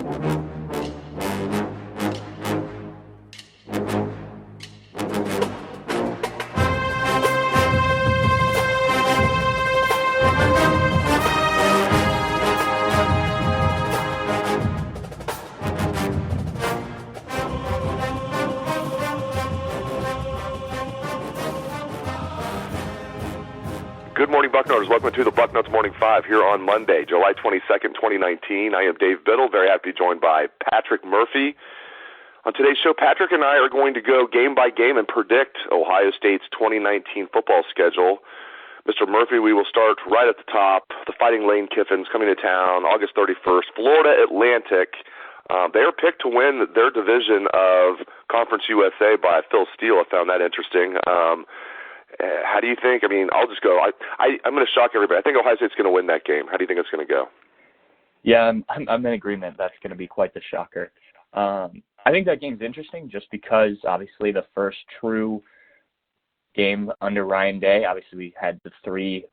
Good morning, Bucknuts. Welcome to the Bucknuts Morning 5 here on Monday, July 22nd, 2019. I am Dave Biddle, very happy to be joined by Patrick Murphy. On today's show, Patrick and I are going to go game by game and predict Ohio State's 2019 football schedule. Mr. Murphy, we will start right at the top. The Fighting Lane Kiffins coming to town August 31st. Florida Atlantic. They are picked to win their division of Conference USA by Phil Steele. I found that interesting. How do you think? I mean, I'll just go. I'm going to shock everybody. I think Ohio State's going to win that game. How do you think it's going to go? Yeah, I'm in agreement. That's going to be quite the shocker. I think that game's interesting just because, obviously, the first true game under Ryan Day. Obviously, we had the three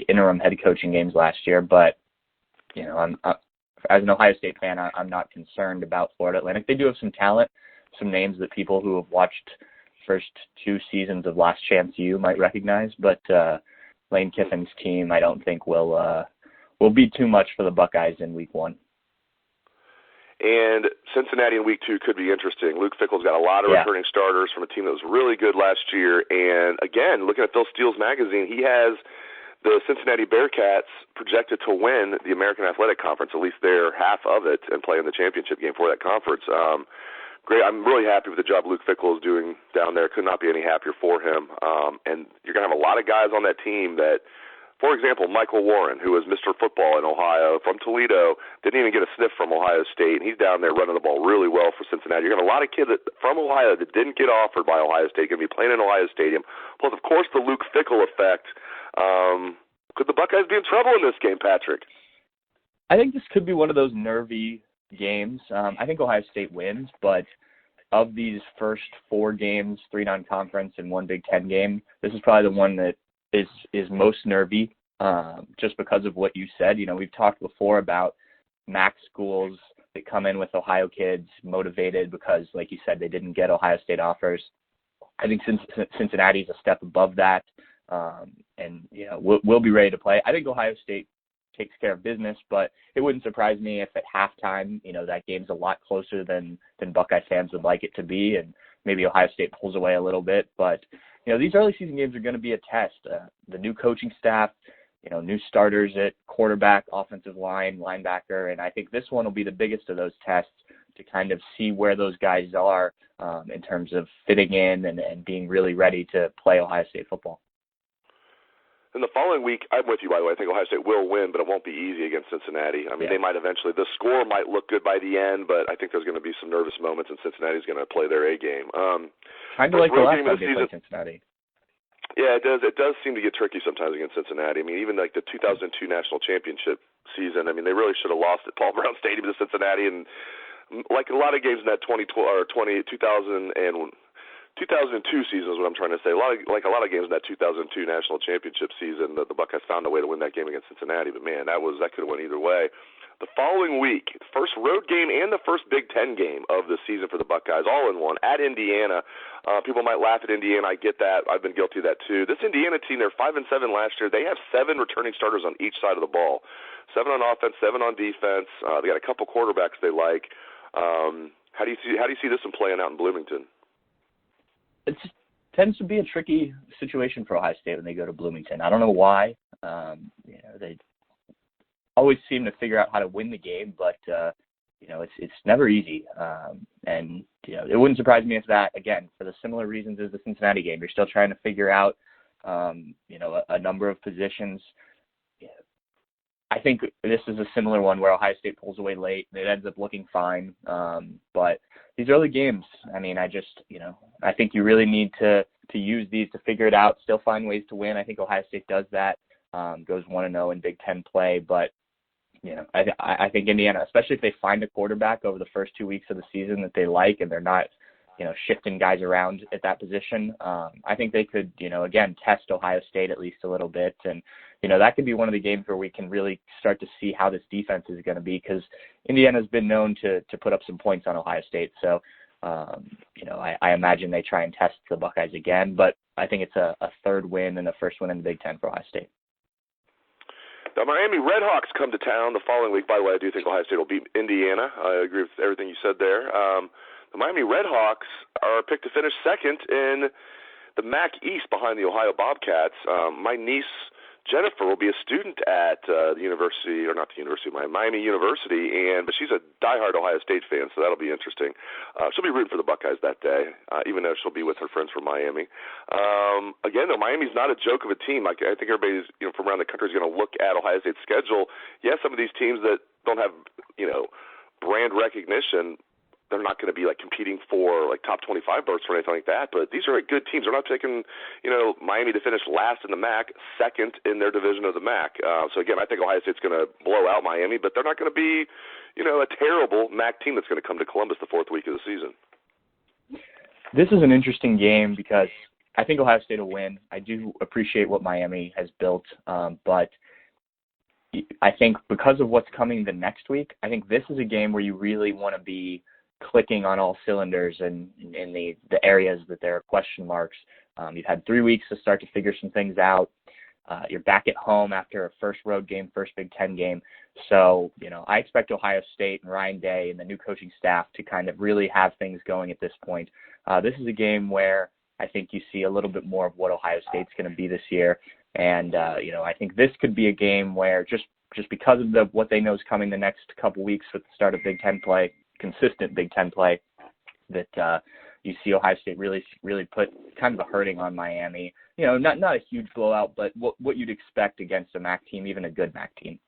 interim head coaching games last year. But, you know, as an Ohio State fan, I'm not concerned about Florida Atlantic. They do have some talent, some names that people who have watched first two seasons of Last Chance U might recognize, but Lane Kiffin's team I don't think will be too much for the Buckeyes in week one. And Cincinnati in week 2 could be interesting. Luke Fickell's got a lot of returning starters from a team that was really good last year. And again, looking at Phil Steele's magazine, he has the Cincinnati Bearcats projected to win the American Athletic Conference, at least their half of it, and play in the championship game for that conference. Great. I'm really happy with the job Luke Fickell is doing down there. Could not be any happier for him. And you're going to have a lot of guys on that team that, for example, Michael Warren, who was Mr. Football in Ohio from Toledo, didn't even get a sniff from Ohio State, and he's down there running the ball really well for Cincinnati. You're going to have a lot of kids from Ohio that didn't get offered by Ohio State, going to be playing in Ohio Stadium. Plus, of course, the Luke Fickell effect. Could the Buckeyes be in trouble in this game, Patrick? I think this could be one of those nervy games. I think Ohio State wins, but of these first 4 games, 3 non-conference and 1 Big Ten game, this is probably the one that is most nervy, just because of what you said. You know, we've talked before about MAC schools that come in with Ohio kids motivated because, like you said, they didn't get Ohio State offers. I think Cincinnati's a step above that, and you know we'll be ready to play. I think Ohio State takes care of business, but it wouldn't surprise me if at halftime, you know, that game's a lot closer than Buckeye fans would like it to be, and maybe Ohio State pulls away a little bit. But, you know, these early season games are going to be a test. The new coaching staff, you know, new starters at quarterback, offensive line, linebacker, and I think this one will be the biggest of those tests to kind of see where those guys are in terms of fitting in and being really ready to play Ohio State football. In the following week, I'm with you, by the way. I think Ohio State will win, but it won't be easy against Cincinnati. I mean, They might eventually – the score might look good by the end, but I think there's going to be some nervous moments, and Cincinnati's going to play their A game. Kind of like the last time they played Cincinnati. Yeah, it does. It does seem to get tricky sometimes against Cincinnati. I mean, even like the 2002 National Championship season, I mean, they really should have lost at Paul Brown Stadium to Cincinnati, and like a lot of games in that 2002 season is what I'm trying to say. A lot of games in that 2002 National Championship season, the Buckeyes found a way to win that game against Cincinnati. But man, that could have went either way. The following week, the first road game and the first Big Ten game of the season for the Buckeyes, all in one, at Indiana. People might laugh at Indiana. I get that. I've been guilty of that too. This Indiana team, they're 5-7 last year. They have 7 returning starters on each side of the ball. 7 on offense, 7 on defense. They got a couple quarterbacks they like. How do you see this one playing out in Bloomington? It tends to be a tricky situation for Ohio State when they go to Bloomington. I don't know why. You know, they always seem to figure out how to win the game, but you know, it's never easy. And you know, it wouldn't surprise me if that, again, for the similar reasons as the Cincinnati game, you're still trying to figure out you know, a number of positions. I think this is a similar one where Ohio State pulls away late and it ends up looking fine. But these early games, I mean, I think you really need to use these to figure it out, still find ways to win. I think Ohio State does that, goes 1-0 in Big Ten play. But, you know, I think Indiana, especially if they find a quarterback over the first 2 weeks of the season that they like and they're not shifting guys around at that position. I think they could, again, test Ohio State at least a little bit. And, that could be one of the games where we can really start to see how this defense is going to be, because Indiana's been known to put up some points on Ohio State. So, I imagine they try and test the Buckeyes again, but I think it's a third win and a first win in the Big Ten for Ohio State. The Miami Redhawks come to town the following week. By the way, I do think Ohio State will beat Indiana. I agree with everything you said there. The Miami Redhawks are picked to finish second in the MAC East behind the Ohio Bobcats. My niece, Jennifer, will be a student at Miami University, but she's a diehard Ohio State fan, so that'll be interesting. She'll be rooting for the Buckeyes that day, even though she'll be with her friends from Miami. Again, though, Miami's not a joke of a team. I think everybody's from around the country is going to look at Ohio State's schedule. Yeah, some of these teams that don't have brand recognition, they're not going to be competing for top 25 berths or anything like that. But these are good teams. They're not taking Miami to finish last in the MAC, second in their division of the MAC. So again, I think Ohio State's going to blow out Miami, but they're not going to be a terrible MAC team that's going to come to Columbus the fourth week of the season. This is an interesting game because I think Ohio State will win. I do appreciate what Miami has built, but I think because of what's coming the next week, I think this is a game where you really want to be clicking on all cylinders and in the areas that there are question marks. You've had 3 weeks to start to figure some things out. You're back at home after a first road game, first Big Ten game. So, I expect Ohio State and Ryan Day and the new coaching staff to kind of really have things going at this point. This is a game where I think you see a little bit more of what Ohio State's going to be this year. And, I think this could be a game where just because of what they know is coming the next couple weeks with the start of Big Ten play, consistent Big Ten play, that you see Ohio State really put kind of a hurting on Miami. Not a huge blowout, but what you'd expect against a MAC team, even a good MAC team.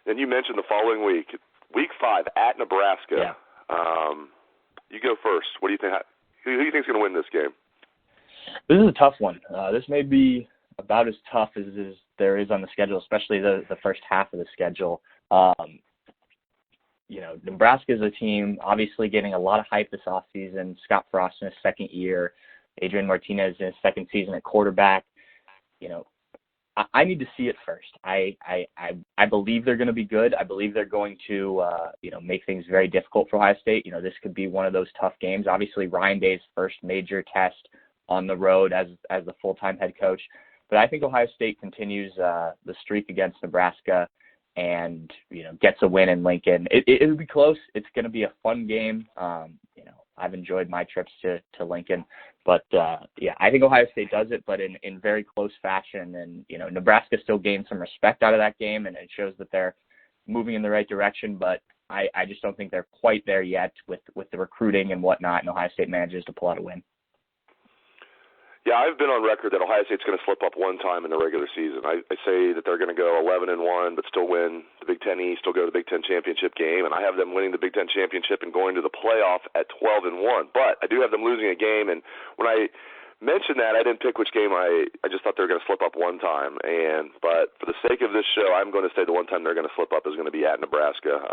Then you mentioned the following week, Week 5 at Nebraska. Yeah. You go first. What do you think? Who do you think is going to win this game? This is a tough one. This may be about as tough as there is on the schedule, especially the first half of the schedule. Nebraska is a team obviously getting a lot of hype this offseason. Scott Frost in his second year, Adrian Martinez in his second season at quarterback. I need to see it first. I believe they're going to be good. I believe they're going to make things very difficult for Ohio State. This could be one of those tough games. Obviously, Ryan Day's first major test on the road as the full-time head coach. But I think Ohio State continues the streak against Nebraska and gets a win in Lincoln. It'll be close. It's going to be a fun game. I've enjoyed my trips to Lincoln, but I think Ohio State does it, but in very close fashion. And Nebraska still gained some respect out of that game, and it shows that they're moving in the right direction. But I just don't think they're quite there yet with the recruiting and whatnot. And Ohio State manages to pull out a win. Yeah, I've been on record that Ohio State's going to slip up one time in the regular season. I say that they're going to go 11-1, but still win the Big Ten East, still go to the Big Ten championship game, and I have them winning the Big Ten championship and going to the playoff at 12-1. But I do have them losing a game, and when I mentioned that, I didn't pick which game. I just thought they were going to slip up one time, but for the sake of this show, I'm going to say the one time they're going to slip up is going to be at Nebraska.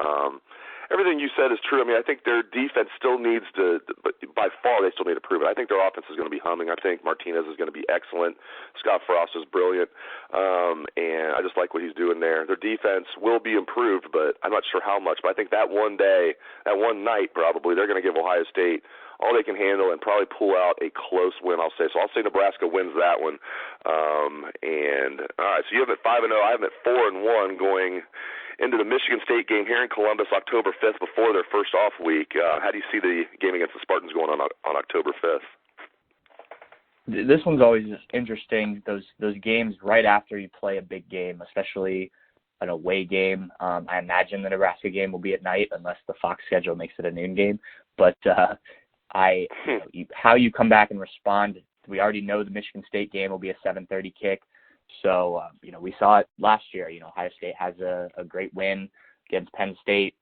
Everything you said is true. I think their defense still needs to, but by far they still need to prove it. I think their offense is going to be humming. I think Martinez is going to be excellent. Scott Frost is brilliant, and I just like what he's doing there. Their defense will be improved, but I'm not sure how much. But I think that one day, that one night probably, they're going to give Ohio State all they can handle and probably pull out a close win, I'll say. So I'll say Nebraska wins that one. And all right, so you have it 5-0. I have it 4-1 going into the Michigan State game here in Columbus October 5th before their first off week. How do you see the game against the Spartans going on October 5th? This one's always interesting, those games right after you play a big game, especially an away game. I imagine the Nebraska game will be at night unless the Fox schedule makes it a noon game. But how you come back and respond, we already know the Michigan State game will be a 7:30 kick. So, we saw it last year. Ohio State has a great win against Penn State,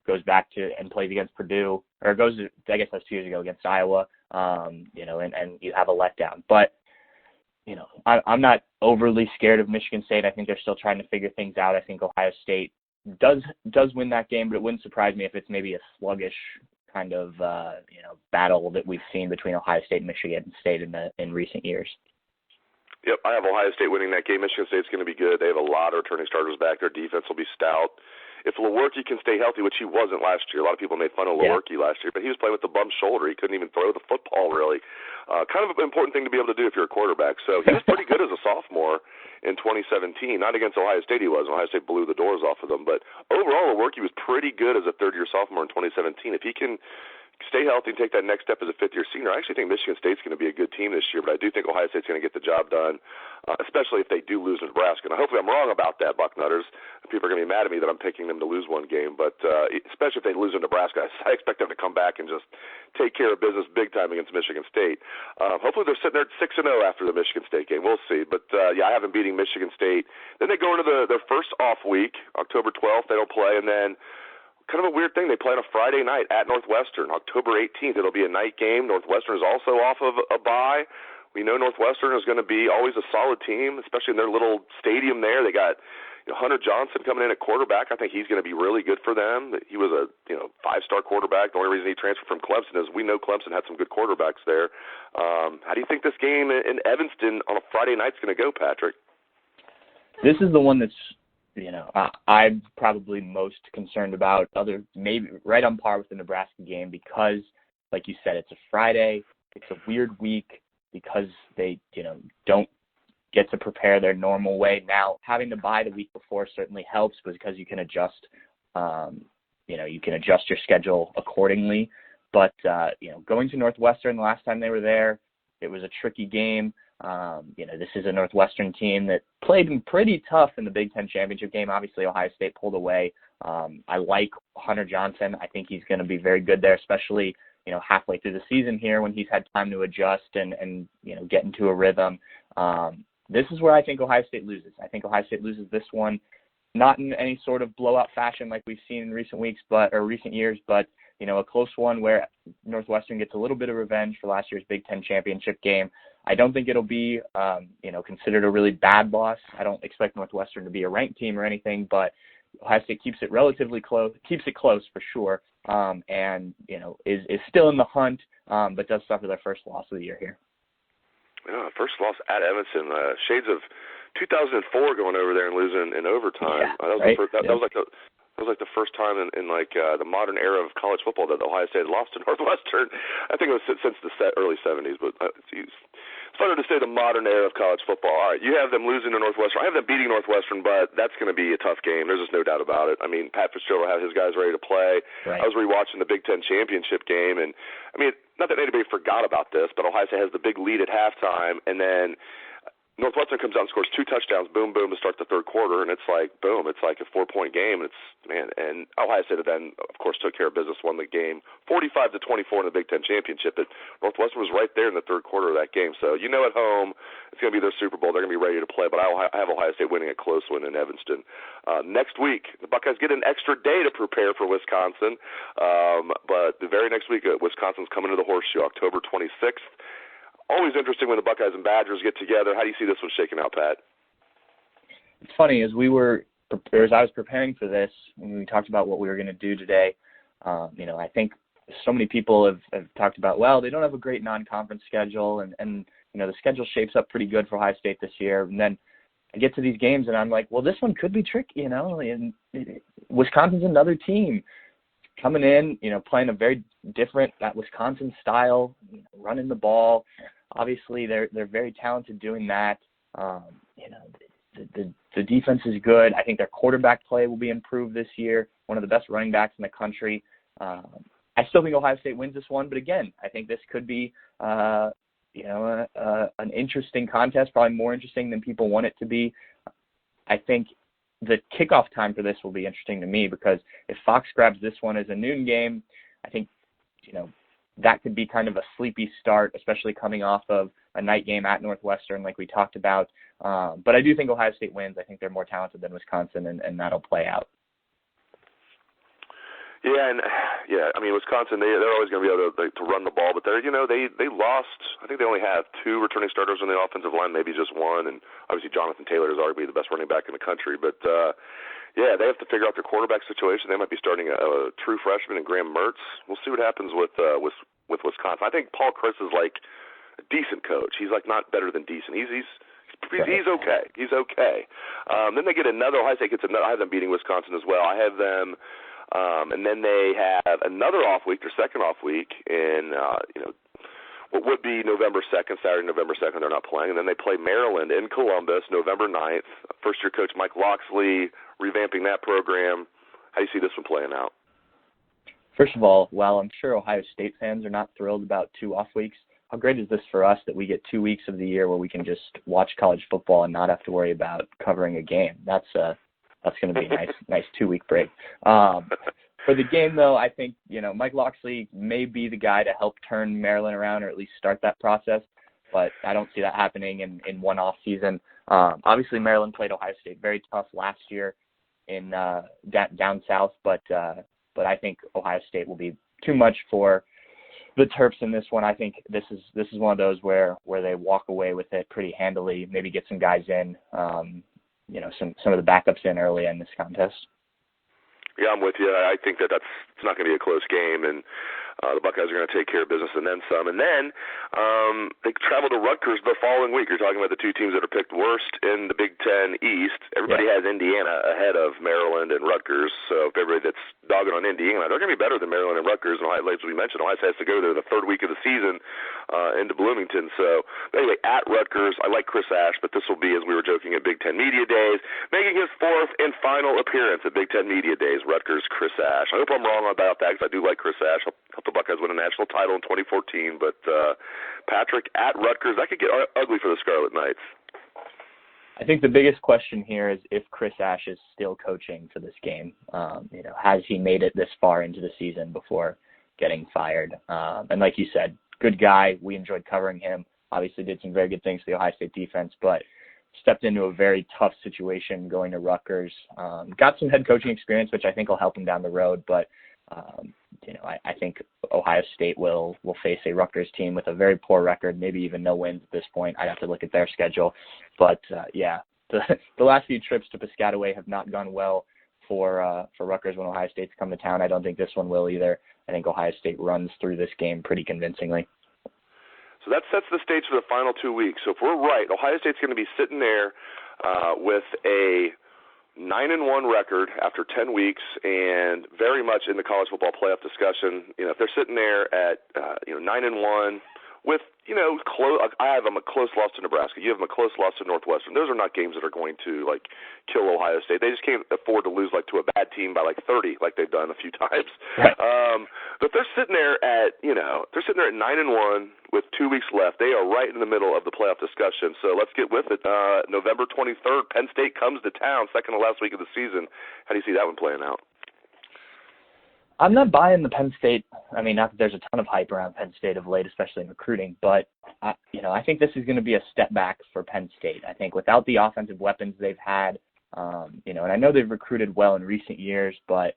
goes back to and plays against Purdue, or goes, I guess that's 2 years ago, against Iowa, and you have a letdown. But, I'm not overly scared of Michigan State. I think they're still trying to figure things out. I think Ohio State does win that game, but it wouldn't surprise me if it's maybe a sluggish kind of battle that we've seen between Ohio State and Michigan State in recent years. Yep, I have Ohio State winning that game. Michigan State's going to be good. They have a lot of returning starters back. Their defense will be stout. If Lewerke can stay healthy, which he wasn't last year, a lot of people made fun of Lewerke last year, but he was playing with the bum shoulder. He couldn't even throw the football, really. Kind of an important thing to be able to do if you're a quarterback. So he was pretty good as a sophomore in 2017. Not against Ohio State he was. Ohio State blew the doors off of them. But overall, Lewerke was pretty good as a third-year sophomore in 2017. If he can stay healthy and take that next step as a fifth-year senior, I actually think Michigan State's going to be a good team this year, but I do think Ohio State's going to get the job done, especially if they do lose in Nebraska. And hopefully I'm wrong about that, Bucknutters. People are going to be mad at me that I'm picking them to lose one game, but especially if they lose in Nebraska, I expect them to come back and just take care of business big time against Michigan State. Hopefully they're sitting there at 6-0 after the Michigan State game. We'll see. But, I have them beating Michigan State. Then they go into their first off week, October 12th. They don't play, and then kind of a weird thing. They play on a Friday night at Northwestern, October 18th. It'll be a night game. Northwestern is also off of a bye. We know Northwestern is going to be always a solid team, especially in their little stadium there. They got Hunter Johnson coming in at quarterback. I think he's going to be really good for them. He was a five-star quarterback. The only reason he transferred from Clemson is we know Clemson had some good quarterbacks there. How do you think this game in Evanston on a Friday night is going to go, Patrick? This is the one that's I'm probably most concerned about, maybe right on par with the Nebraska game, because, like you said, it's a Friday. It's a weird week because they, don't get to prepare their normal way. Now, having to bye the week before certainly helps because you can adjust, your schedule accordingly. But, going to Northwestern the last time they were there, it was a tricky game. This is a Northwestern team that played them pretty tough in the Big Ten championship game. Obviously, Ohio State pulled away. I like Hunter Johnson. I think he's going to be very good there, especially, halfway through the season here when he's had time to adjust and get into a rhythm. This is where I think Ohio State loses. I think Ohio State loses this one, not in any sort of blowout fashion like we've seen in recent years, but a close one where Northwestern gets a little bit of revenge for last year's Big Ten championship game. I don't think it'll be, considered a really bad loss. I don't expect Northwestern to be a ranked team or anything, but Ohio State keeps it relatively close, keeps it close for sure, and is still in the hunt, but does suffer their first loss of the year here. Yeah, first loss at Evanston. Shades of 2004 going over there and losing in overtime. That was like the first time in the modern era of college football that Ohio State had lost to Northwestern. I think it was since the early 70s, but it's funny to say the modern era of college football. All right, you have them losing to Northwestern. I have them beating Northwestern, but that's going to be a tough game. There's just no doubt about it. I mean, Pat Fitzgerald had his guys ready to play. Right. I was rewatching the Big Ten championship game, and I mean, not that anybody forgot about this, but Ohio State has the big lead at halftime, and then Northwestern comes out and scores 2 touchdowns, boom, boom, to start the third quarter, and it's like, boom, it's like a 4-point game. And Ohio State then, of course, took care of business, won the game 45-24 in the Big Ten championship. But Northwestern was right there in the third quarter of that game. So at home, it's going to be their Super Bowl. They're going to be ready to play. But I have Ohio State winning a close one in Evanston. Next week, the Buckeyes get an extra day to prepare for Wisconsin. But the very next week, Wisconsin's coming to the Horseshoe, October 26th. Always interesting when the Buckeyes and Badgers get together. How do you see this one shaking out, Pat? It's funny, as I was preparing for this, when we talked about what we were going to do today, I think so many people have talked about, well, they don't have a great non-conference schedule, and the schedule shapes up pretty good for Ohio State this year. And then I get to these games, and I'm like, well, this one could be tricky, and Wisconsin's another team coming in, playing a very different, that Wisconsin style, running the ball. Obviously, they're very talented doing that. The defense is good. I think their quarterback play will be improved this year. One of the best running backs in the country. I still think Ohio State wins this one, but again, I think this could be an interesting contest, probably more interesting than people want it to be. I think the kickoff time for this will be interesting to me because if Fox grabs this one as a noon game, I think that could be kind of a sleepy start, especially coming off of a night game at Northwestern like we talked about. But I do think Ohio State wins. I think they're more talented than Wisconsin, and that'll play out. Yeah, I mean, Wisconsin, they're always going to be able to run the ball, but they lost. I think they only have 2 returning starters on the offensive line, maybe just one, and obviously Jonathan Taylor is arguably the best running back in the country. But Yeah, they have to figure out their quarterback situation. They might be starting a true freshman in Graham Mertz. We'll see what happens with Wisconsin. I think Paul Chryst is like a decent coach. He's like not better than decent. He's okay. He's okay. Then they get another. Ohio State gets another. I have them beating Wisconsin as well. I have them, and then they have another off week, their second off week in what would be November 2nd, Saturday, November 2nd. They're not playing, and then they play Maryland in Columbus, November 9th. First-year coach Mike Loxley revamping that program. How do you see this one playing out? First of all, while I'm sure Ohio State fans are not thrilled about 2 off weeks, how great is this for us that we get 2 weeks of the year where we can just watch college football and not have to worry about covering a game? That's going to be a nice 2-week break. For the game, though, I think, Mike Loxley may be the guy to help turn Maryland around or at least start that process, but I don't see that happening in one off season. Obviously, Maryland played Ohio State very tough last year in down south, but I think Ohio State will be too much for the Terps in this one. I think this is one of those where they walk away with it pretty handily, maybe get some guys in, some of the backups in early in this contest. Yeah, I'm with you. I think it's not going to be a close game, and the Buckeyes are going to take care of business and then some. And then they travel to Rutgers the following week. You're talking about the 2 teams that are picked worst in the Big Ten East. Everybody has Indiana ahead of Maryland and Rutgers. So if everybody that's dogging on Indiana, they're going to be better than Maryland and Rutgers. And like we mentioned, Ohio State has to go there the 3rd week of the season into Bloomington. So anyway, at Rutgers, I like Chris Ash, but this will be, as we were joking, at Big Ten Media Days, making his 4th and final appearance at Big Ten Media Days. Rutgers, Chris Ash. I hope I'm wrong about that because I do like Chris Ash. I'll help the Buckeyes win a national title in 2014. But Patrick, at Rutgers, that could get ugly for the Scarlet Knights. I think the biggest question here is if Chris Ash is still coaching for this game. Has he made it this far into the season before getting fired? And like you said, good guy. We enjoyed covering him. Obviously did some very good things for the Ohio State defense, but stepped into a very tough situation going to Rutgers. Got some head coaching experience, which I think will help him down the road. But, I think Ohio State will face a Rutgers team with a very poor record, maybe even no wins at this point. I'd have to look at their schedule. But, the last few trips to Piscataway have not gone well for Rutgers when Ohio State's come to town. I don't think this one will either. I think Ohio State runs through this game pretty convincingly. So that sets the stage for the final 2 weeks. So if we're right, Ohio State's going to be sitting there with a 9-1 record after 10 weeks and very much in the college football playoff discussion. If they're sitting there at 9-1 with I have them a close loss to Nebraska. You have them a close loss to Northwestern. Those are not games that are going to kill Ohio State. They just can't afford to lose to a bad team by 30 like they've done a few times. Right. But they're sitting there at 9-1 with 2 weeks left. They are right in the middle of the playoff discussion. So let's get with it. November 23rd, Penn State comes to town, second to last week of the season. How do you see that one playing out? I'm not buying the Penn State. I mean, not that there's a ton of hype around Penn State of late, especially in recruiting, but I think this is going to be a step back for Penn State. I think without the offensive weapons they've had, and I know they've recruited well in recent years, but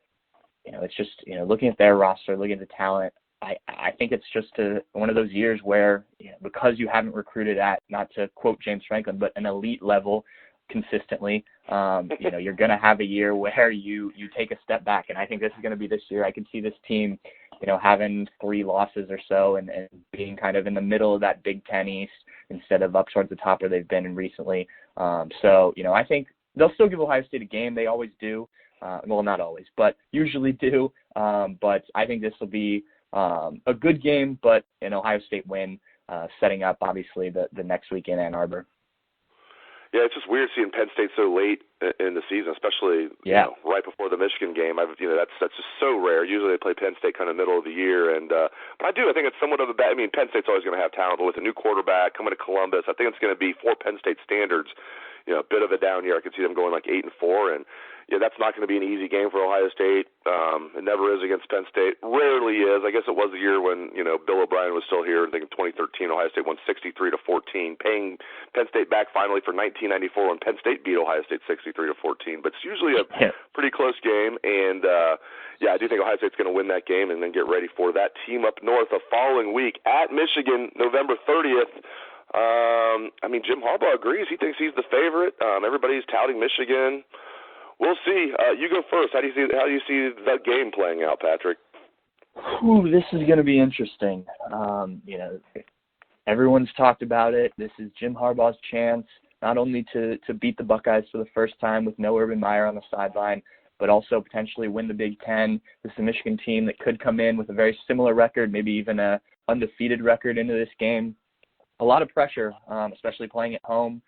it's just looking at their roster, looking at the talent. I think it's just one of those years where because you haven't recruited at, not to quote James Franklin, but an elite level consistently, you're going to have a year where you take a step back, and I think this is going to be this year. I can see this team, having 3 losses or so and being kind of in the middle of that Big Ten East instead of up towards the top where they've been recently. I think they'll still give Ohio State a game. They always do. Well, not always, but usually do. But I think this will be a good game, but an Ohio State win, setting up obviously the next week in Ann Arbor. Yeah, it's just weird seeing Penn State so late in the season, especially right before the Michigan game. That's just so rare. Usually they play Penn State kind of middle of the year, but I think it's somewhat of a bad. I mean, Penn State's always going to have talent, but with a new quarterback coming to Columbus, I think it's going to be, for Penn State standards, a bit of a down year. I could see them going 8-4, and that's not going to be an easy game for Ohio State. It never is against Penn State. Rarely is. I guess it was the year when Bill O'Brien was still here. I think in 2013, Ohio State won 63-14, paying Penn State back finally for 1994 when Penn State beat Ohio State 63-14. But it's usually a pretty close game, and I do think Ohio State's going to win that game and then get ready for that team up north the following week at Michigan, November 30th. Jim Harbaugh agrees. He thinks he's the favorite. Everybody's touting Michigan. We'll see. You go first. How do you see that game playing out, Patrick? Ooh, this is going to be interesting. Everyone's talked about it. This is Jim Harbaugh's chance, not only to beat the Buckeyes for the first time with no Urban Meyer on the sideline, but also potentially win the Big Ten. This is a Michigan team that could come in with a very similar record, maybe even a undefeated record into this game. A lot of pressure, especially playing at home,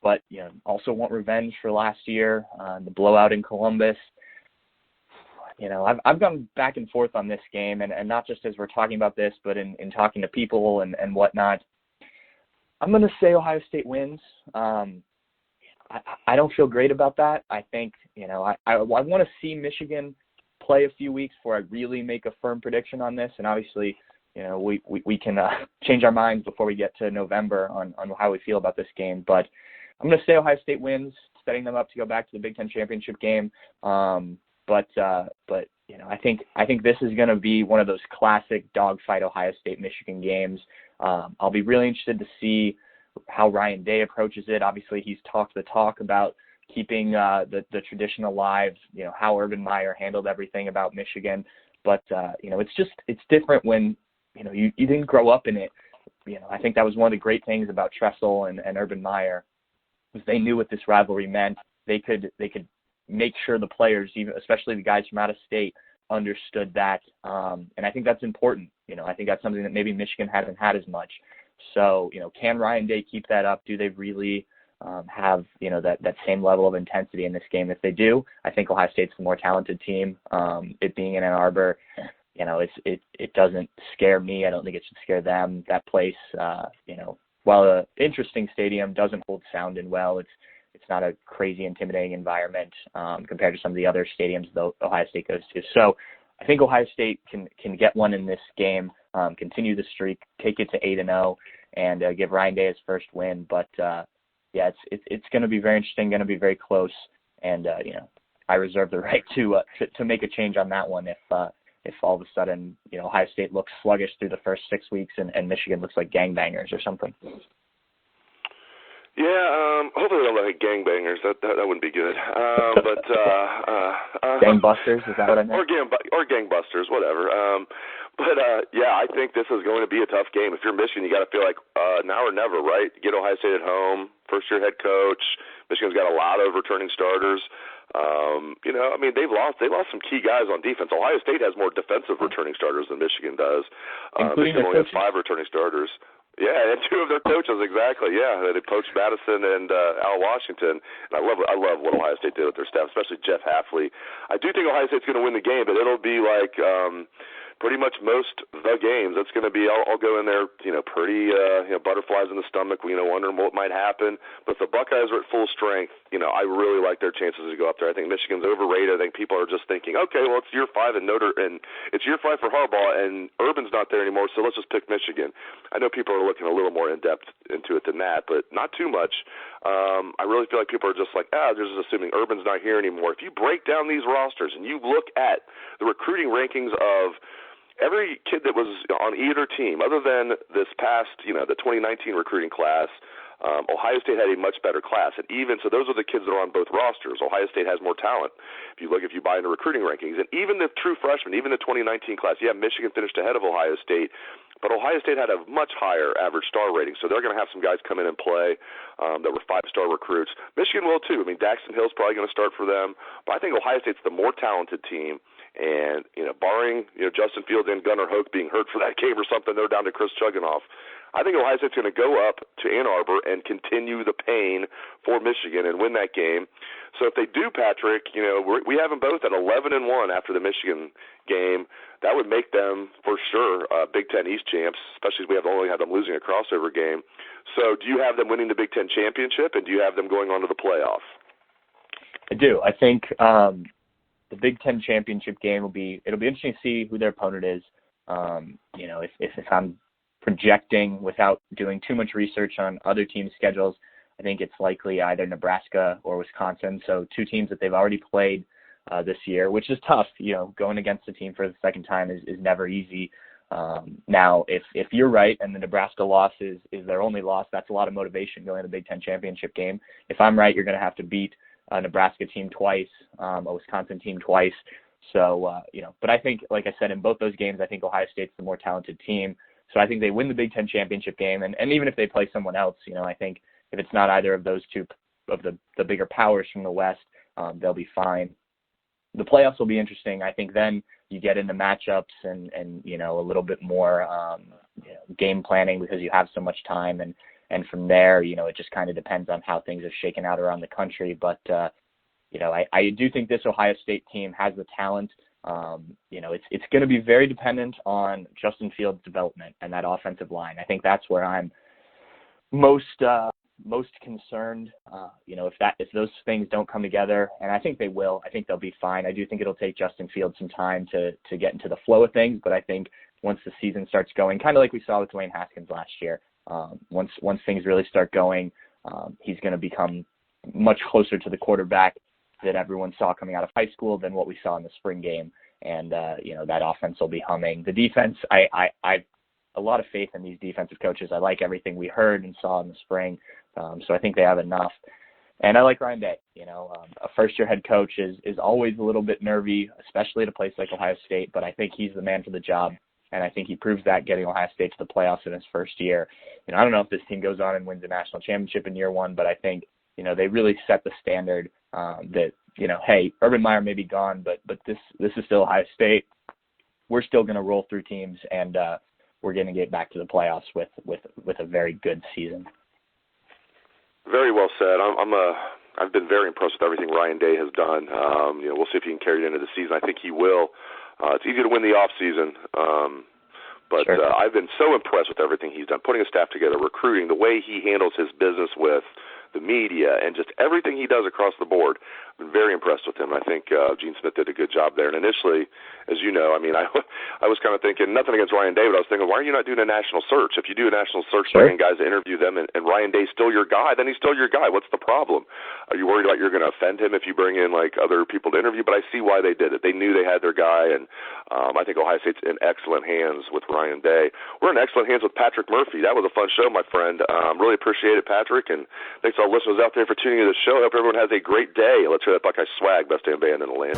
but also want revenge for last year, the blowout in Columbus. I've gone back and forth on this game, and not just as we're talking about this, but in talking to people and whatnot. I'm going to say Ohio State wins. I don't feel great about that. I think, I want to see Michigan play a few weeks before I really make a firm prediction on this. And obviously, we can change our minds before we get to November on how we feel about this game. But I'm going to say Ohio State wins, setting them up to go back to the Big Ten championship game. But I think this is going to be one of those classic dogfight Ohio State-Michigan games. I'll be really interested to see how Ryan Day approaches it. Obviously, he's talked the talk about keeping the tradition alive, how Urban Meyer handled everything about Michigan. But, it's different when, you didn't grow up in it. I think that was one of the great things about Tressel and Urban Meyer was they knew what this rivalry meant. They could make sure the players, even especially the guys from out of state, understood that. And I think that's important. I think that's something that maybe Michigan hasn't had as much. So, can Ryan Day keep that up? Do they really have, that same level of intensity in this game? If they do, I think Ohio State's the more talented team. It being in Ann Arbor, it doesn't scare me. I don't think it should scare them. That place, while an interesting stadium, doesn't hold sound in well. It's not a crazy, intimidating environment compared to some of the other stadiums that Ohio State goes to. So I think Ohio State can get one in this game, continue the streak, take it to 8-0, and give Ryan Day his first win. But it's going to be very interesting, going to be very close, and I reserve the right to make a change on that one if all of a sudden Ohio State looks sluggish through the first 6 weeks and Michigan looks like gangbangers or something. Yeah, hopefully they don't look like gangbangers. That wouldn't be good. Gangbusters, is that what I meant? Or gangbusters, whatever. I think this is going to be a tough game. If you're Michigan, you got to feel like now or never, right? Get Ohio State at home, first-year head coach. Michigan's got a lot of returning starters. They've lost some key guys on defense. Ohio State has more defensive returning starters than Michigan does. Including Michigan only has 5 returning starters. Yeah, and 2 of their coaches, exactly. Yeah, they poached Madison and Al Washington. And I love what Ohio State did with their staff, especially Jeff Hafley. I do think Ohio State's going to win the game, but it'll be like pretty much most the games. It's going to be I'll go in there, pretty butterflies in the stomach, wondering what might happen. But if the Buckeyes are at full strength, I really like their chances to go up there. I think Michigan's overrated. I think people are just thinking, okay, well, it's year 5 and it's year 5 for Harbaugh, and Urban's not there anymore, so let's just pick Michigan. I know people are looking a little more in depth into it than that, but not too much. I really feel like people are just like, they're just assuming Urban's not here anymore. If you break down these rosters and you look at the recruiting rankings of every kid that was on either team, other than this past, the 2019 recruiting class, Ohio State had a much better class. And so those are the kids that are on both rosters. Ohio State has more talent if you buy into recruiting rankings. And even the true freshmen, even the 2019 class, Michigan finished ahead of Ohio State, but Ohio State had a much higher average star rating. So they're going to have some guys come in and play that were 5-star recruits. Michigan will too. Daxton Hill's probably going to start for them. But I think Ohio State's the more talented team. And, barring, Justin Fields and Gunnar Hoke being hurt for that game or something, they're down to Chris Chugginoff. I think Ohio State's going to go up to Ann Arbor and continue the pain for Michigan and win that game. So if they do, Patrick, we have them both at 11-1 after the Michigan game. That would make them, for sure, Big Ten East champs, especially if we only have them losing a crossover game. So do you have them winning the Big Ten championship, and do you have them going on to the playoff? I do. I think the Big Ten championship game it'll be interesting to see who their opponent is. If I'm projecting without doing too much research on other teams' schedules, I think it's likely either Nebraska or Wisconsin. So 2 teams that they've already played this year, which is tough. Going against a team for the second time is never easy. Now, if you're right and the Nebraska loss is their only loss, that's a lot of motivation going to the Big Ten championship game. If I'm right, you're going to have to beat a Nebraska team twice, a Wisconsin team twice. So, but I think, like I said, in both those games, I think Ohio State's the more talented team. So I think they win the Big Ten championship game. And even if they play someone else, I think if it's not either of those two of the bigger powers from the West, they'll be fine. The playoffs will be interesting. I think then you get into matchups and a little bit more game planning because you have so much time. And from there, it just kind of depends on how things are shaken out around the country. But, I do think this Ohio State team has the talent. It's going to be very dependent on Justin Fields' development and that offensive line. I think that's where I'm most concerned. If those things don't come together, and I think they will, I think they'll be fine. I do think it'll take Justin Fields some time to get into the flow of things, but I think once the season starts going, kind of like we saw with Dwayne Haskins last year, once things really start going, he's going to become much closer to the quarterback that everyone saw coming out of high school than what we saw in the spring game. And, that offense will be humming. The defense, I a lot of faith in these defensive coaches. I like everything we heard and saw in the spring. So I think they have enough. And I like Ryan Day. A first-year head coach is always a little bit nervy, especially at a place like Ohio State, but I think he's the man for the job. And I think he proves that getting Ohio State to the playoffs in his first year. I don't know if this team goes on and wins a national championship in year one, but I think, they really set the standard that, hey, Urban Meyer may be gone, but this is still Ohio State. We're still going to roll through teams, and we're going to get back to the playoffs with a very good season. Very well said. I've been very impressed with everything Ryan Day has done. We'll see if he can carry it into the season. I think he will. It's easy to win the off season, but sure. I've been so impressed with everything he's done, putting his staff together, recruiting, the way he handles his business with the media, and just everything he does across the board. I've been very impressed with him. I think Gene Smith did a good job there. And initially, as you know, I was kind of thinking, nothing against Ryan Day, but I was thinking, why are you not doing a national search? If you do a national search, sure, bringing guys to interview them, and Ryan Day's still your guy, then he's still your guy. What's the problem? Are you worried about you're going to offend him if you bring in other people to interview? But I see why they did it. They knew they had their guy, and I think Ohio State's in excellent hands with Ryan Day. We're in excellent hands with Patrick Murphy. That was a fun show, my friend. Really appreciate it, Patrick, and thanks to all listeners out there for tuning into the show. I hope everyone has a great day. Let's hear that Buckeye swag, best damn band in the land.